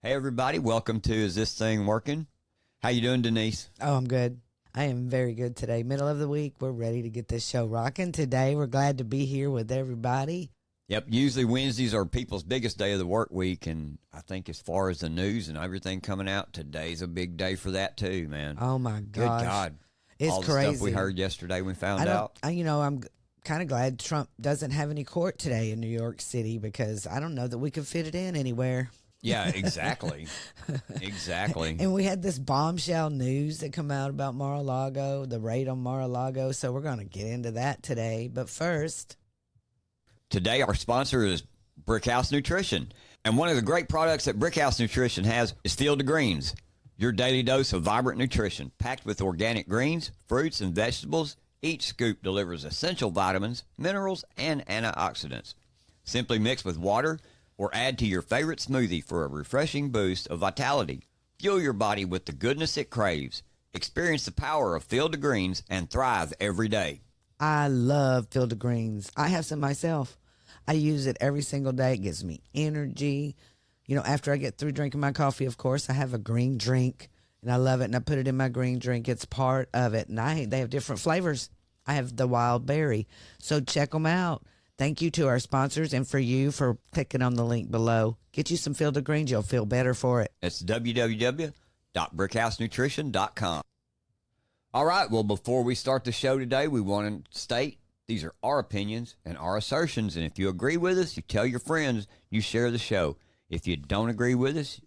Hey everybody, welcome to Is This Thing Working? How you doing, Denise? Oh, I'm good. I am very good today. Middle of the week, we're ready to get this show rocking. Today, we're glad to be here with everybody. Yep, usually Wednesdays are people's biggest day of the work week, and I think as far as the news and everything coming out, today's a big day for that too, man. Oh my gosh. Good God. It's all the crazy. stuff we heard yesterday we found out. I'm kind of glad Trump doesn't have any court today in New York City because I don't know that we could fit it in anywhere. Yeah, exactly. Exactly. And we had this bombshell news that come out about Mar-a-Lago, the raid on Mar-a-Lago. So we're going to get into that today. But first, today our sponsor is Brickhouse Nutrition. And one of the great products that Brickhouse Nutrition has is Field of Greens, your daily dose of vibrant nutrition, packed with organic greens, fruits, and vegetables. Each scoop delivers essential vitamins, minerals, and antioxidants. Simply mix with water or add to your favorite smoothie for a refreshing boost of vitality. Fuel your body with the goodness it craves. Experience the power of Field of Greens and thrive every day. I love Field of Greens. I have some myself. I use it every single day. It gives me energy. You know, after I get through drinking my coffee, of course, I have a green drink, and I love it, and I put it in my green drink. It's part of it, and they have different flavors. I have the wild berry, so check them out. Thank you to our sponsors and for you for clicking on the link below. Get you some Field of Greens. You'll feel better for it. It's www.brickhousenutrition.com. All right, well, before we start the show today, we want to state these are our opinions and our assertions, and if you agree with us, you tell your friends, you share the show. If you don't agree with us,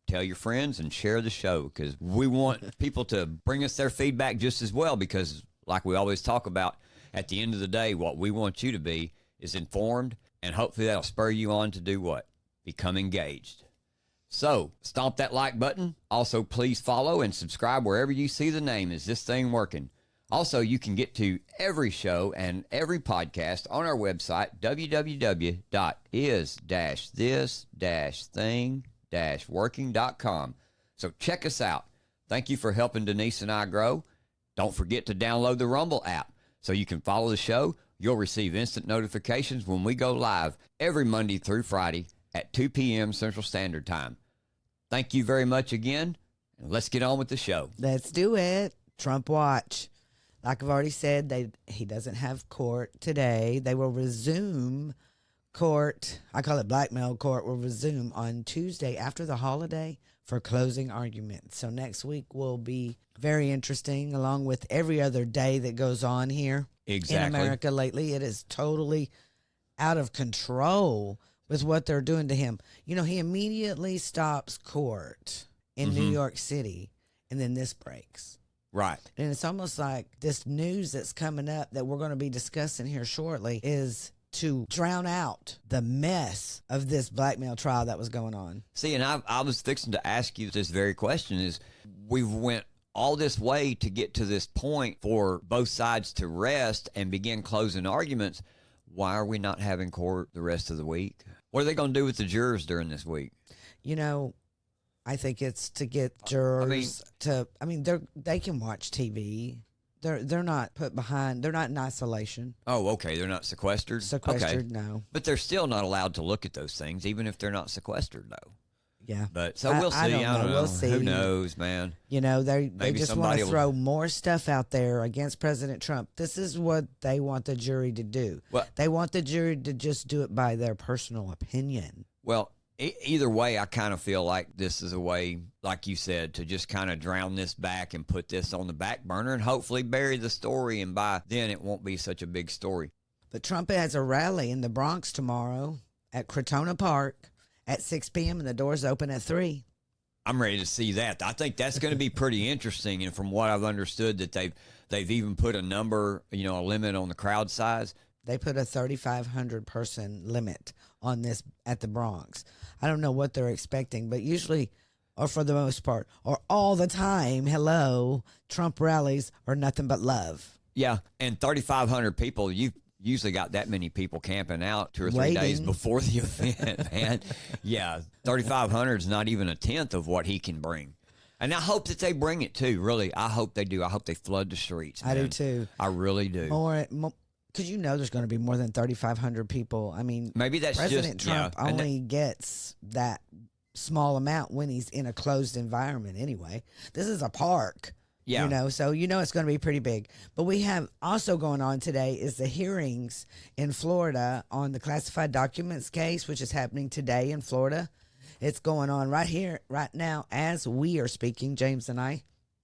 tell your friends and share the show, because we want people to bring us their feedback just as well, because like we always talk about, at the end of the day, what we want you to be is informed, and hopefully that'll spur you on to do what? Become engaged. So, stomp that like button. Also, please follow and subscribe wherever you see the name Is This Thing Working? Also, you can get to every show and every podcast on our website, www.is-this-thing-working.com. So check us out. Thank you for helping Denise and I grow. Don't forget to download the Rumble app so you can follow the show. You'll receive instant notifications when we go live every Monday through Friday at 2 p.m. Central Standard Time. Thank you very much again, and let's get on with the show. Let's do it. Trump watch. Like I've already said, he doesn't have court today. They will resume court. I call it blackmail court. Will resume on Tuesday after the holiday for closing arguments. So next week will be very interesting, along with every other day that goes on here. Exactly. In America lately. It is totally out of control with what they're doing to him. You know, he immediately stops court in New York City, and then this breaks. Right. And it's almost like this news that's coming up that we're going to be discussing here shortly is to drown out the mess of this blackmail trial that was going on. See, and I was fixing to ask you this very question is, we've went all this way to get to this point for both sides to rest and begin closing arguments. Why are we not having court the rest of the week? What are they going to do with the jurors during this week? You know, I think it's to get jurors they can watch TV. They're not put behind. They're not in isolation. Oh, okay. They're not sequestered? Sequestered, okay. No. But they're still not allowed to look at those things, even if they're not sequestered, though. Yeah. But so we'll see. I don't know. We'll see. Who knows, man? You know, they just want to throw more stuff out there against President Trump. This is what they want the jury to do. Well, they want the jury to just do it by their personal opinion. Well, either way, I kind of feel like this is a way, like you said, to just kind of drown this back and put this on the back burner and hopefully bury the story. And by then, it won't be such a big story. But Trump has a rally in the Bronx tomorrow at Crotona Park at 6 p.m. and the doors open at 3. I'm ready to see that. I think that's going to be pretty interesting. And from what I've understood, that they've even put a number, a limit on the crowd size. They put a 3,500 person limit on this at the Bronx. I don't know what they're expecting, but usually, or for the most part, or all the time, Trump rallies are nothing but love. Yeah, and 3,500 people, you've usually got that many people camping out 2 or 3 days before the event, man. Yeah, 3,500 is not even a tenth of what he can bring. And I hope that they bring it, too, really. I hope they do. I hope they flood the streets, man. I do, too. I really do. More because there's going to be more than 3,500 people. I mean, maybe that's President Trump only gets that small amount when he's in a closed environment anyway. This is a park. Yeah. So it's going to be pretty big. But we have also going on today is the hearings in Florida on the classified documents case, which is happening today in Florida. It's going on right here, right now, as we are speaking, James and I.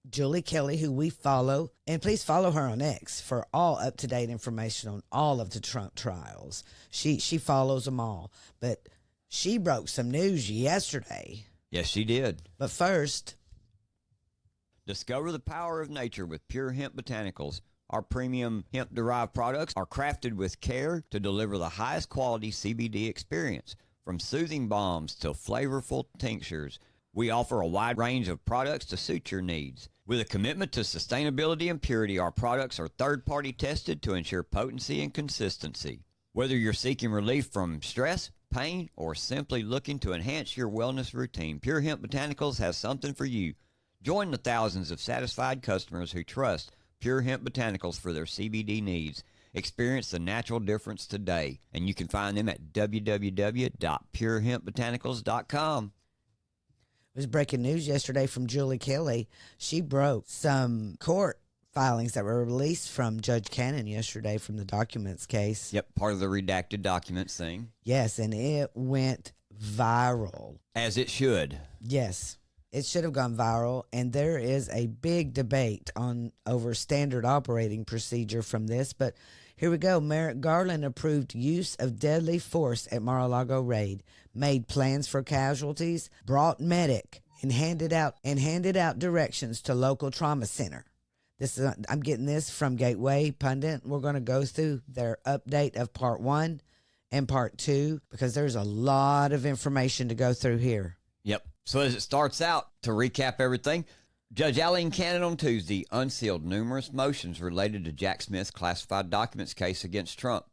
Julie Kelly, who we follow, and please follow her on X for all up-to-date information on all of the Trump trials. She follows them all. But she broke some news yesterday. Yes, she did. But first, discover the power of nature with Pure Hemp Botanicals. Our premium hemp-derived products are crafted with care to deliver the highest quality CBD experience. From soothing balms to flavorful tinctures, we offer a wide range of products to suit your needs. With a commitment to sustainability and purity, our products are third-party tested to ensure potency and consistency. Whether you're seeking relief from stress, pain, or simply looking to enhance your wellness routine, Pure Hemp Botanicals has something for you. Join the thousands of satisfied customers who trust Pure Hemp Botanicals for their CBD needs. Experience the natural difference today, and you can find them at www.purehempbotanicals.com. It was breaking news yesterday from Julie Kelly. She broke some court filings that were released from Judge Cannon yesterday from the documents case. Yep, part of the redacted documents thing. Yes, and it went viral. As it should. Yes, it should have gone viral, and there is a big debate over standard operating procedure from this, but here we go. Merrick Garland approved use of deadly force at Mar-a-Lago raid, made plans for casualties, brought medic, and handed out directions to local trauma center. I'm getting this from Gateway Pundit. We're going to go through their update of part 1 and part 2 because there's a lot of information to go through here. Yep. So as it starts out, to recap everything, Judge Eileen Cannon on Tuesday unsealed numerous motions related to Jack Smith's classified documents case against Trump.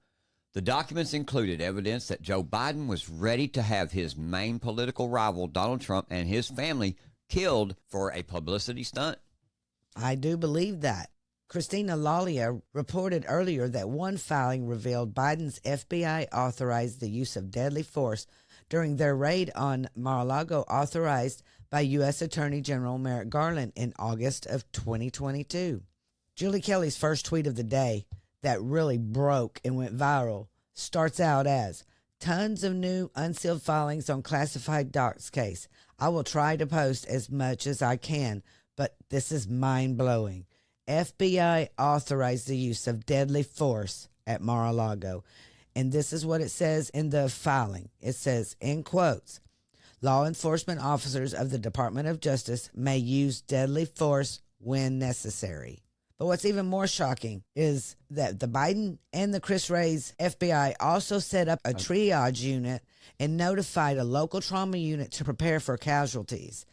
The documents included evidence that Joe Biden was ready to have his main political rival, Donald Trump, and his family killed for a publicity stunt. I do believe that. Christina Lalia reported earlier that one filing revealed Biden's FBI authorized the use of deadly force during their raid on Mar-a-Lago, authorized by U.S. Attorney General Merrick Garland in August of 2022. Julie Kelly's first tweet of the day that really broke and went viral starts out as, tons of new unsealed filings on classified docs case. I will try to post as much as I can, but this is mind-blowing. FBI authorized the use of deadly force at Mar-a-Lago. And this is what it says in the filing. It says, in quotes, law enforcement officers of the Department of Justice may use deadly force when necessary. But what's even more shocking is that the Biden and the Chris Wray's FBI also set up a triage unit and notified a local trauma unit to prepare for casualties.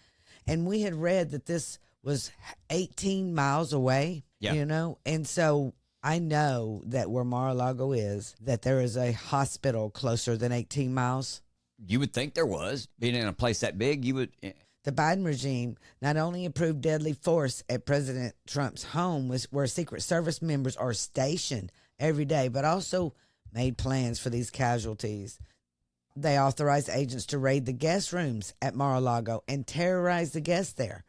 And we had read that this was 18 miles away, and so I know that where Mar-a-Lago is, that there is a hospital closer than 18 miles. You would think there was. Being in a place that big, you would. The Biden regime not only approved deadly force at President Trump's home, where Secret Service members are stationed every day, but also made plans for these casualties. They authorized agents to raid the guest rooms at Mar-a-Lago and terrorize the guests there.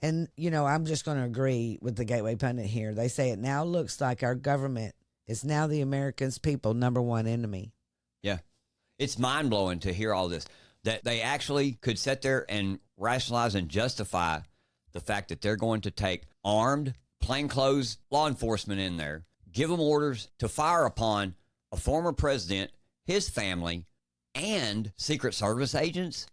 And, I'm just going to agree with the Gateway Pundit here. They say it now looks like our government is now the Americans' people number one enemy. Yeah. It's mind-blowing to hear all this, that they actually could sit there and rationalize and justify the fact that they're going to take armed, plainclothes law enforcement in there, give them orders to fire upon a former president, his family, and Secret Service agents.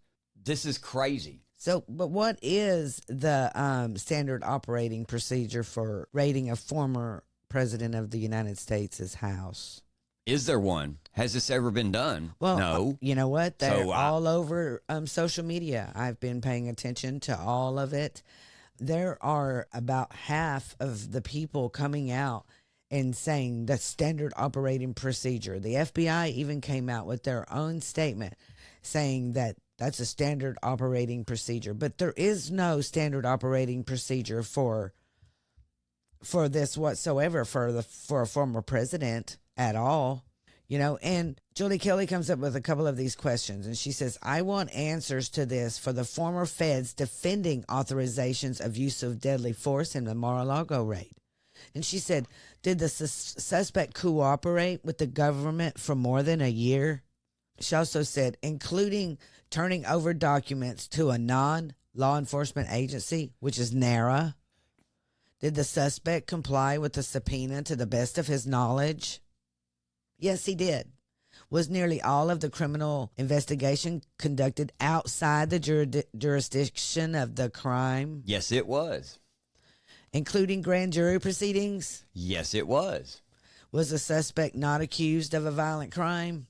This is crazy. So, but what is the standard operating procedure for raiding a former president of the United States' house? Is there one? Has this ever been done? Well, no. You know what? They're all over social media. I've been paying attention to all of it. There are about half of the people coming out and saying the standard operating procedure. The FBI even came out with their own statement saying that that's a standard operating procedure. But there is no standard operating procedure for this whatsoever for a former president at all. And Julie Kelly comes up with a couple of these questions, and she says, I want answers to this for the former feds defending authorizations of use of deadly force in the Mar-a-Lago raid. And she said, did the suspect cooperate with the government for more than a year? She also said, including turning over documents to a non-law enforcement agency, which is NARA. Did the suspect comply with the subpoena to the best of his knowledge? Yes, he did. Was nearly all of the criminal investigation conducted outside the jurisdiction of the crime? Yes, it was. Including grand jury proceedings? Yes, it was. Was the suspect not accused of a violent crime?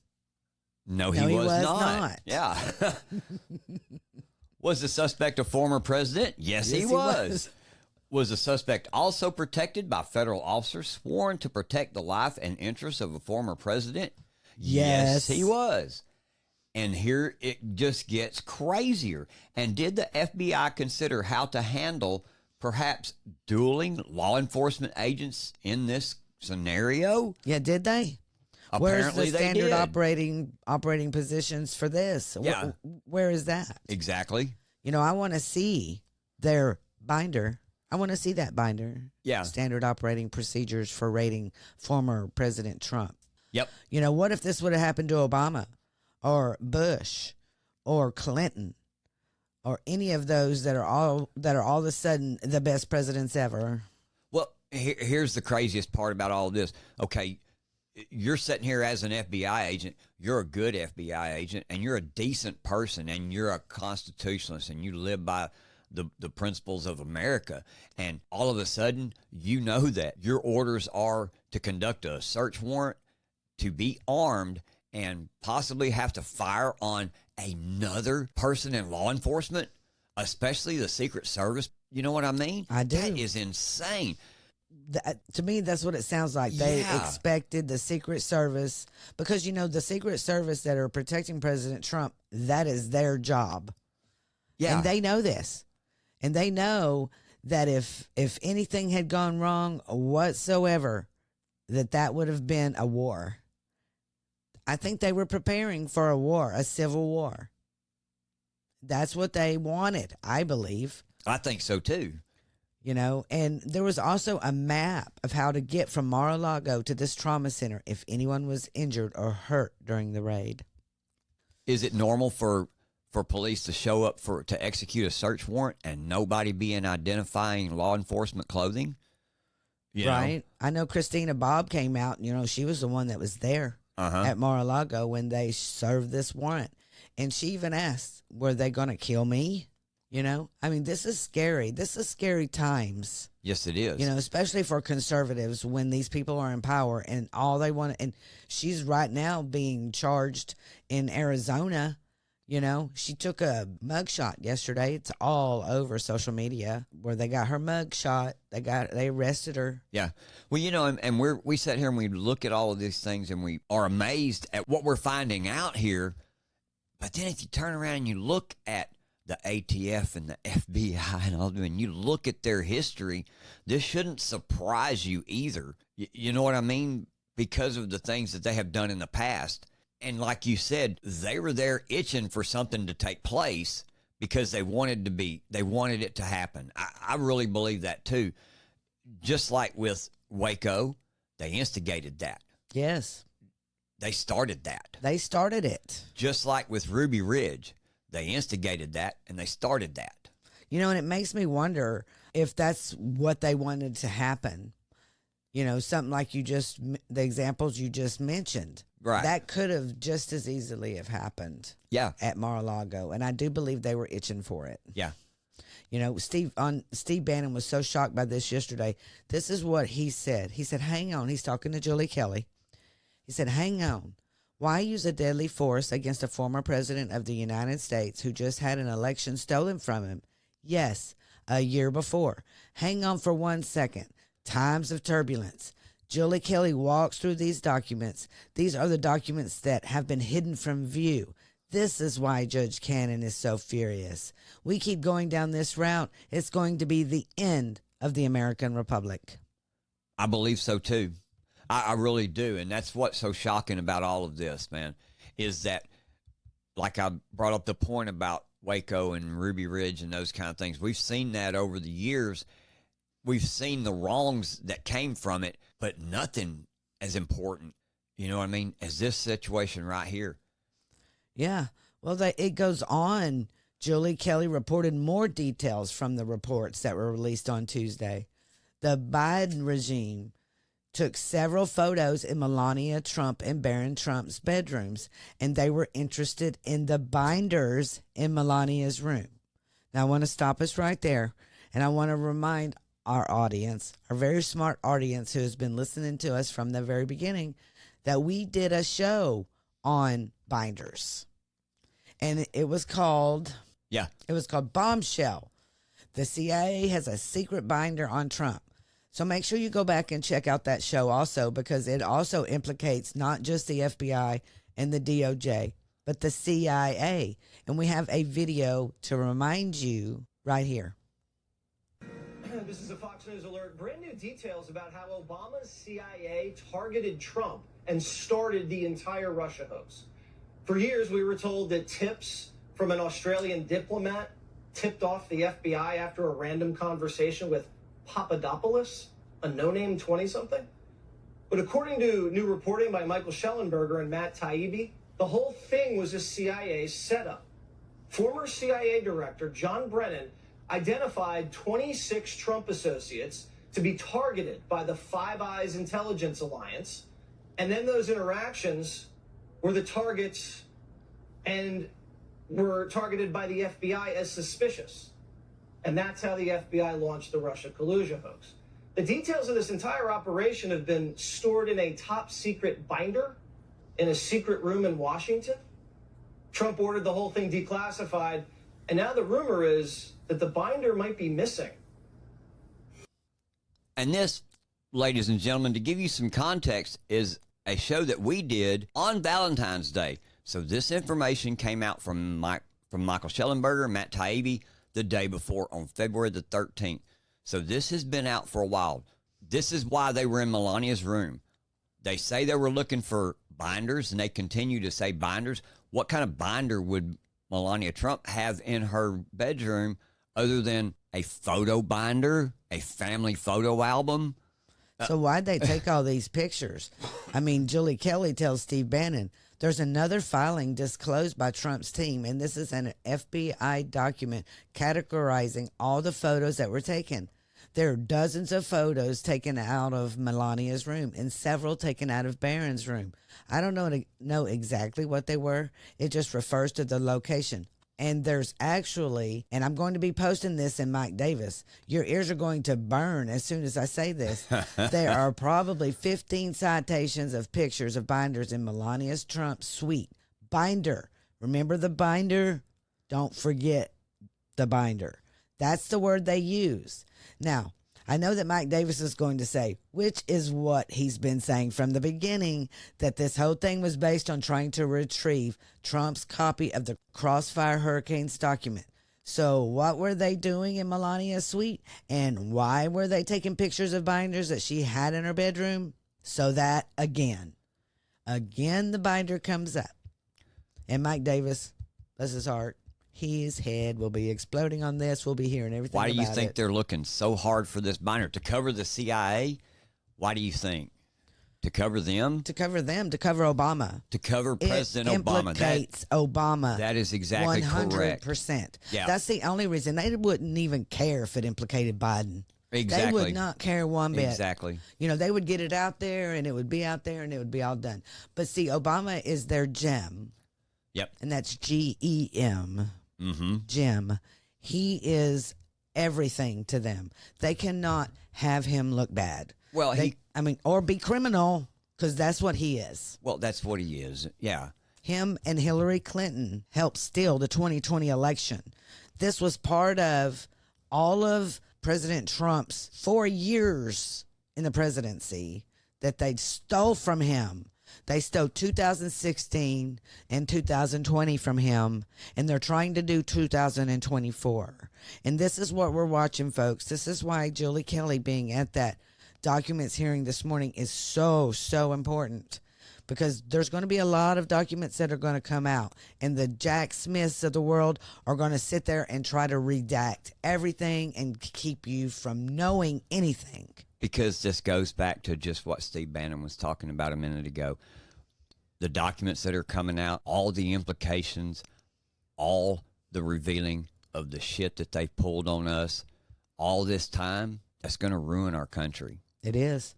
No, he was not. Yeah. Was the suspect a former president? Yes, he was. Was the suspect also protected by federal officers sworn to protect the life and interests of a former president? Yes, he was. And here it just gets crazier. And did the FBI consider how to handle perhaps dueling law enforcement agents in this scenario? Yeah, did they? Apparently Where's the standard operating positions for this? Yeah. Where is that? Exactly. I want to see their binder. I want to see that binder. Yeah. Standard operating procedures for raiding former President Trump. Yep. What if this would have happened to Obama or Bush or Clinton or any of those that are all of a sudden the best presidents ever? Well, here's the craziest part about all this. Okay, you're sitting here as an FBI agent. You're a good FBI agent, and you're a decent person, and you're a constitutionalist, and you live by the principles of America. And all of a sudden, you know that your orders are to conduct a search warrant, to be armed, and possibly have to fire on another person in law enforcement, especially the Secret Service. You know what I mean? I do. That is insane. To me, that's what it sounds like. They expected the Secret Service, because, the Secret Service that are protecting President Trump, that is their job. Yeah. And they know this. And they know that if anything had gone wrong whatsoever, that would have been a war. I think they were preparing for a war, a civil war. That's what they wanted, I believe. I think so too. And there was also a map of how to get from Mar-a-Lago to this trauma center if anyone was injured or hurt during the raid. Is it normal for police to show up to execute a search warrant and nobody be in identifying law enforcement clothing? Right. I know Christina Bobb came out, she was the one that was there at Mar-a-Lago when they served this warrant. And she even asked, were they going to kill me? This is scary. This is scary times. Yes, it is. Especially for conservatives when these people are in power and all they want. And she's right now being charged in Arizona. She took a mugshot yesterday. It's all over social media where they got her mugshot. They arrested her. Yeah. Well, and we sit here and we look at all of these things and we are amazed at what we're finding out here. But then if you turn around and you look at the ATF and the FBI and all of them, and you look at their history, this shouldn't surprise you either. You know what I mean? Because of the things that they have done in the past. And like you said, they were there itching for something to take place because they wanted it to happen. I really believe that too. Just like with Waco, they instigated that. Yes. They started that. They started it. Just like with Ruby Ridge. They instigated that, and they started that. And it makes me wonder if that's what they wanted to happen. Something like the examples you just mentioned. Right. That could have just as easily have happened. Yeah. At Mar-a-Lago. And I do believe they were itching for it. Yeah. Steve Bannon was so shocked by this yesterday. This is what he said. He said, hang on. He's talking to Julie Kelly. He said, hang on. Why use a deadly force against a former president of the United States who just had an election stolen from him? Yes, a year before. Hang on for 1 second. Times of turbulence. Julie Kelly walks through these documents. These are the documents that have been hidden from view. This is why Judge Cannon is so furious. We keep going down this route. It's going to be the end of the American Republic. I believe so too. I really do. And that's what's so shocking about all of this, man, is that, like I brought up the point about Waco and Ruby Ridge and those kind of things. We've seen that over the years. We've seen the wrongs that came from it, but nothing as important, you know what I mean, as this situation right here. Yeah. Well, it goes on. Julie Kelly reported more details from the reports that were released on Tuesday. The Biden regime took several photos in Melania Trump and Barron Trump's bedrooms, and they were interested in the binders in Melania's room. Now, I want to stop us right there, and I want to remind our audience, our very smart audience who has been listening to us from the very beginning, that we did a show on binders, and it was called Bombshell. The CIA has a secret binder on Trump. So make sure you go back and check out that show also, because it also implicates not just the FBI and the DOJ, but the CIA. And we have a video to remind you right here. This is a Fox News alert. Brand new details about how Obama's CIA targeted Trump and started the entire Russia hoax. For years, we were told that tips from an Australian diplomat tipped off the FBI after a random conversation with Papadopoulos, a no-name 20-something. But according to new reporting by Michael Schellenberger and Matt Taibbi, the whole thing was a CIA setup. Former CIA Director John Brennan identified 26 Trump associates to be targeted by the Five Eyes Intelligence Alliance, and then those interactions were the targets and were targeted by the FBI as suspicious. And that's how the FBI launched the Russia collusion hoax. The details of this entire operation have been stored in a top secret binder in a secret room in Washington. Trump ordered the whole thing declassified, and now the rumor is that the binder might be missing. And this, ladies and gentlemen, to give you some context, is a show that we did on Valentine's Day. So this information came out from Michael Schellenberger, Matt Taibbi, the day before on February the 13th. So this has been out for a while. This is why they were in Melania's room. They say they were looking for binders, and they continue to say binders. What kind of binder would Melania Trump have in her bedroom other than a photo binder, a family photo album? So why'd they take all these pictures? I mean, Julie Kelly tells Steve Bannon, there's another filing disclosed by Trump's team, and this is an FBI document categorizing all the photos that were taken. There are dozens of photos taken out of Melania's room and several taken out of Barron's room. I don't know exactly what they were. It just refers to the location. And there's actually, and I'm going to be posting this in Mike Davis, your ears are going to burn as soon as I say this. There are probably 15 citations of pictures of binders in Melania's Trump suite. Binder. Remember the binder? Don't forget the binder. That's the word they use. Now, I know that Mike Davis is going to say, which is what he's been saying from the beginning, that this whole thing was based on trying to retrieve Trump's copy of the Crossfire Hurricanes document. So what were they doing in Melania's suite? And why were they taking pictures of binders that she had in her bedroom? So that, again, the binder comes up. And Mike Davis, bless his heart, his head will be exploding on this. We'll be hearing everything about it. Why do you think they're looking so hard for this binder? To cover the CIA? Why do you think? To cover them? To cover them, to cover Obama. To cover President Obama. Implicates Obama. That is exactly 100%. Correct. Yeah. That's the only reason. They wouldn't even care if it implicated Biden. Exactly. They would not care one bit. Exactly. You know, they would get it out there, and it would be out there, and it would be all done. But see, Obama is their gem. Yep. And that's GEM. Mm-hmm. Jim. He is everything to them. They cannot have him look bad. Well, or be criminal, because that's what he is. Well, that's what he is. Yeah. Him and Hillary Clinton helped steal the 2020 election. This was part of all of President Trump's 4 years in the presidency that they stole from him. They stole 2016 and 2020 from him, and they're trying to do 2024. And this is what we're watching, folks. This is why Julie Kelly being at that documents hearing this morning is so important, because there's going to be a lot of documents that are going to come out, and the Jack Smiths of the world are going to sit there and try to redact everything and keep you from knowing anything. Because this goes back to just what Steve Bannon was talking about a minute ago. The documents that are coming out, all the implications, all the revealing of the shit that they pulled on us all this time, that's going to ruin our country. It is.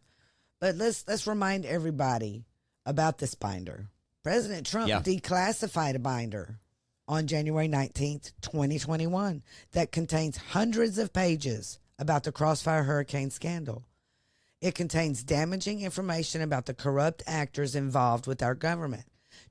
But let's remind everybody about this binder. President Trump declassified a binder on January 19th, 2021 that contains hundreds of pages about the Crossfire Hurricane scandal. It contains damaging information about the corrupt actors involved with our government.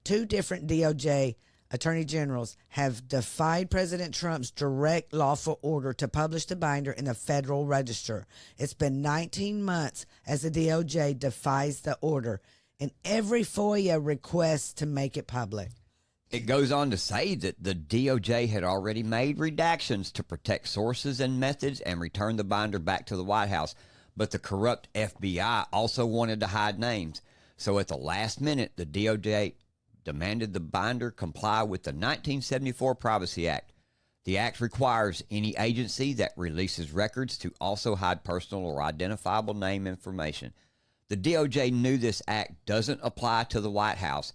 2 different DOJ attorney generals have defied President Trump's direct lawful order to publish the binder in the Federal Register. It's been 19 months as the DOJ defies the order, and every FOIA requests to make it public. It goes on to say that the DOJ had already made redactions to protect sources and methods and return the binder back to the White House. But the corrupt FBI also wanted to hide names. So at the last minute, the DOJ demanded the binder comply with the 1974 Privacy Act. The act requires any agency that releases records to also hide personal or identifiable name information. The DOJ knew this act doesn't apply to the White House.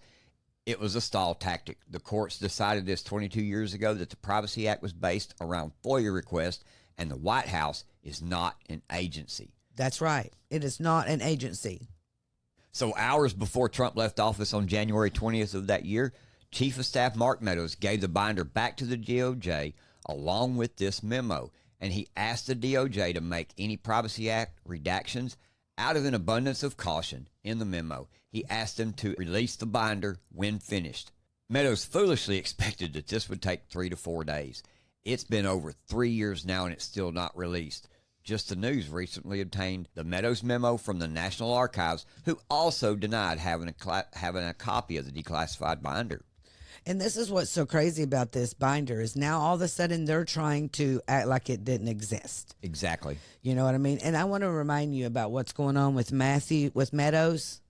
It was a stall tactic. The courts decided this 22 years ago that the Privacy Act was based around FOIA requests, and the White House is not an agency. That's right. It is not an agency. So hours before Trump left office on January 20th of that year, Chief of Staff Mark Meadows gave the binder back to the DOJ along with this memo, and he asked the DOJ to make any Privacy Act redactions out of an abundance of caution. In the memo, he asked them to release the binder when finished. Meadows foolishly expected that this would take 3 to 4 days. It's been over 3 years now, and it's still not released. Just the News recently obtained the Meadows memo from the National Archives, who also denied having a copy of the declassified binder. And this is what's so crazy about this binder is now all of a sudden they're trying to act like it didn't exist. Exactly. You know what I mean? And I want to remind you about what's going on with Meadows.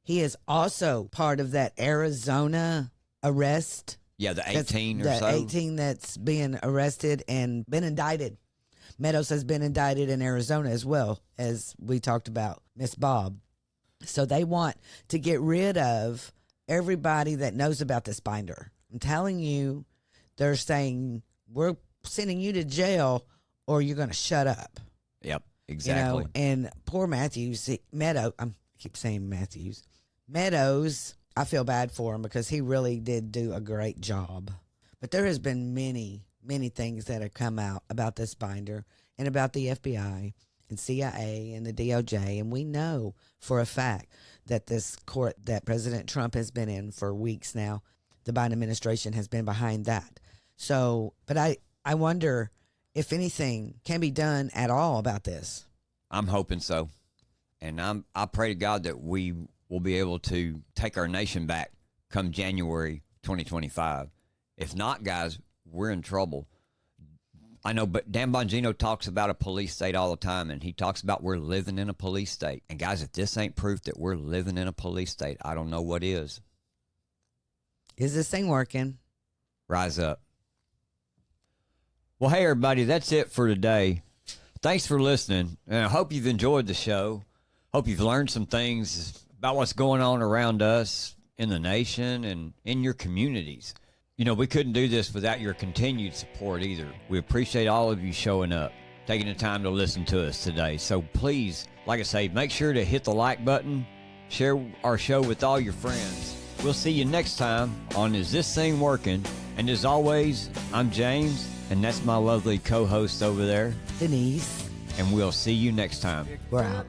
He is also part of that Arizona arrest. Yeah, the 18 the or so. 18 that's being arrested and been indicted. Meadows has been indicted in Arizona as well, as we talked about, Miss Bob. So they want to get rid of everybody that knows about this binder. I'm telling you, they're saying, we're sending you to jail or you're going to shut up. Yep, exactly. You know, and poor Matthews, Meadows, I keep saying Matthews. Meadows, I feel bad for him because he really did do a great job. But there has been many things that have come out about this binder and about the FBI and CIA and the DOJ. And we know for a fact that this court that President Trump has been in for weeks now, the Biden administration has been behind that. So, but I wonder if anything can be done at all about this. I'm hoping so. And I pray to God that we will be able to take our nation back come January 2025. If not, guys, we're in trouble. I know, but Dan Bongino talks about a police state all the time, and he talks about we're living in a police state. And guys, if this ain't proof that we're living in a police state, I don't know what is. Is this thing working? Rise up. Well, hey, everybody, that's it for today. Thanks for listening, and I hope you've enjoyed the show. Hope you've learned some things about what's going on around us in the nation and in your communities. You know, we couldn't do this without your continued support either. We appreciate all of you showing up, taking the time to listen to us today. So please, like I say, make sure to hit the like button, share our show with all your friends. We'll see you next time on Is This Thing Working? And as always, I'm James, and that's my lovely co-host over there, Denise. and we'll see you next time. We're out.